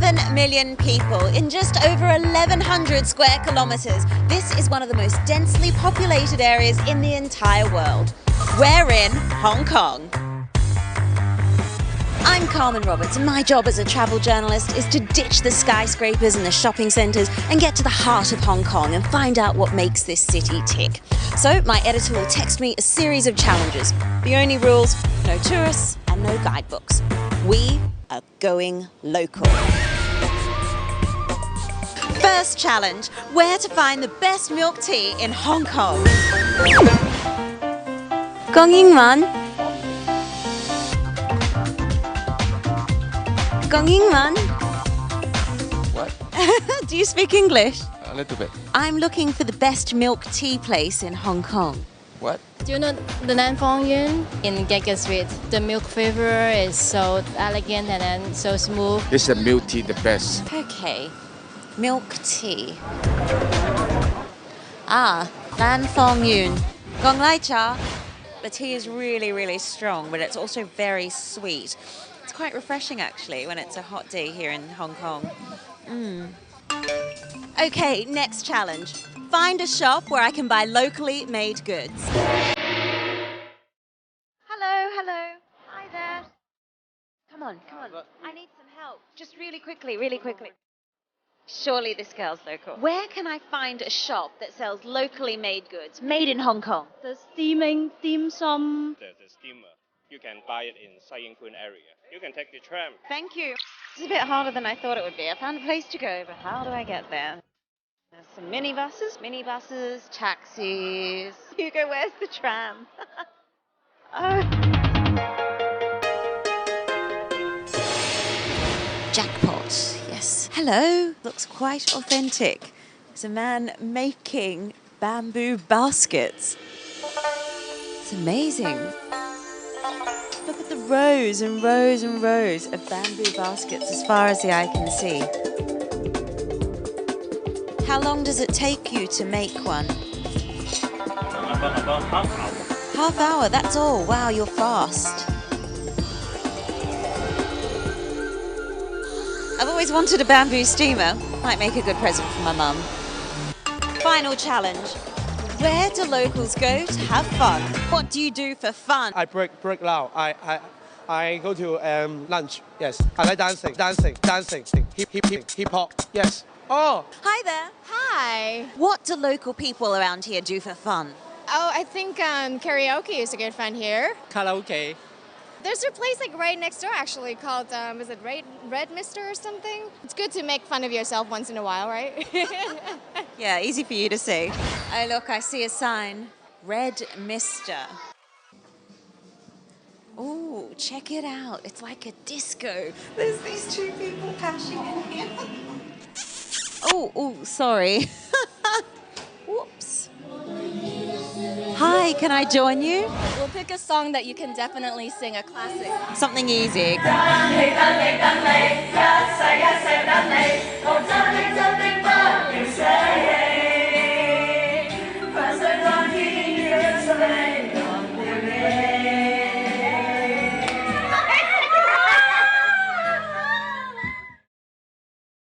7 million people in just over 1,100 square kilometers. This is one of the most densely populated areas in the entire world. We're in Hong Kong. I'm Carmen Roberts, and my job as a travel journalist is to ditch the skyscrapers and the shopping centres and get to the heart of Hong Kong and find out what makes this city tick. So my editor will text me a series of challenges. The only rules, no tourists and no guidebooks. We are going local. First challenge, where to find the best milk tea in Hong Kong. Gong Yingman. What? Do you speak English? A little bit. I'm looking for the best milk tea place in Hong Kong. What? Do you know the Nan Fong Yun in Gega Street? The milk flavor is so elegant and then so smooth. This is the milk tea, the best. Okay, milk tea. Nan Fong Yun. Gong Lai Cha. The tea is really, really strong, but it's also very sweet. It's quite refreshing actually when it's a hot day here in Hong Kong. Okay, next challenge. Find a shop where I can buy locally made goods. Hello. Hi there. Come on. I need some help. Just really quickly. Surely this girl's local. Where can I find a shop that sells locally made goods, made in Hong Kong? The steaming dim sum. The steamer. You can buy it in Sai Ying Pun area. You can take the tram. Thank you. It's a bit harder than I thought it would be. I found a place to go, but how do I get there? There's some minibuses, taxis. Hugo, where's the tram? Jackpot, yes. Hello, looks quite authentic. There's a man making bamboo baskets. It's amazing. Look at the rows and rows and rows of bamboo baskets as far as the eye can see. How long does it take you to make one? About half hour. Half hour, that's all. Wow, you're fast. I've always wanted a bamboo steamer. Might make a good present for my mum. Final challenge. Where do locals go to have fun? What do you do for fun? I break now. I go to lunch. Yes, I like dancing, hip hop. Yes. Oh. Hi there. Hi. What do local people around here do for fun? Oh, I think karaoke is a good fun here. Karaoke. There's a place like right next door actually called, is it Red Mister or something? It's good to make fun of yourself once in a while, right? Yeah, easy for you to say. Oh, look, I see a sign. Red Mister. Oh, check it out. It's like a disco. There's these two people cashing in here. Oh, sorry. Whoops. Hi, can I join you? We'll pick a song that you can definitely sing, a classic. Something easy.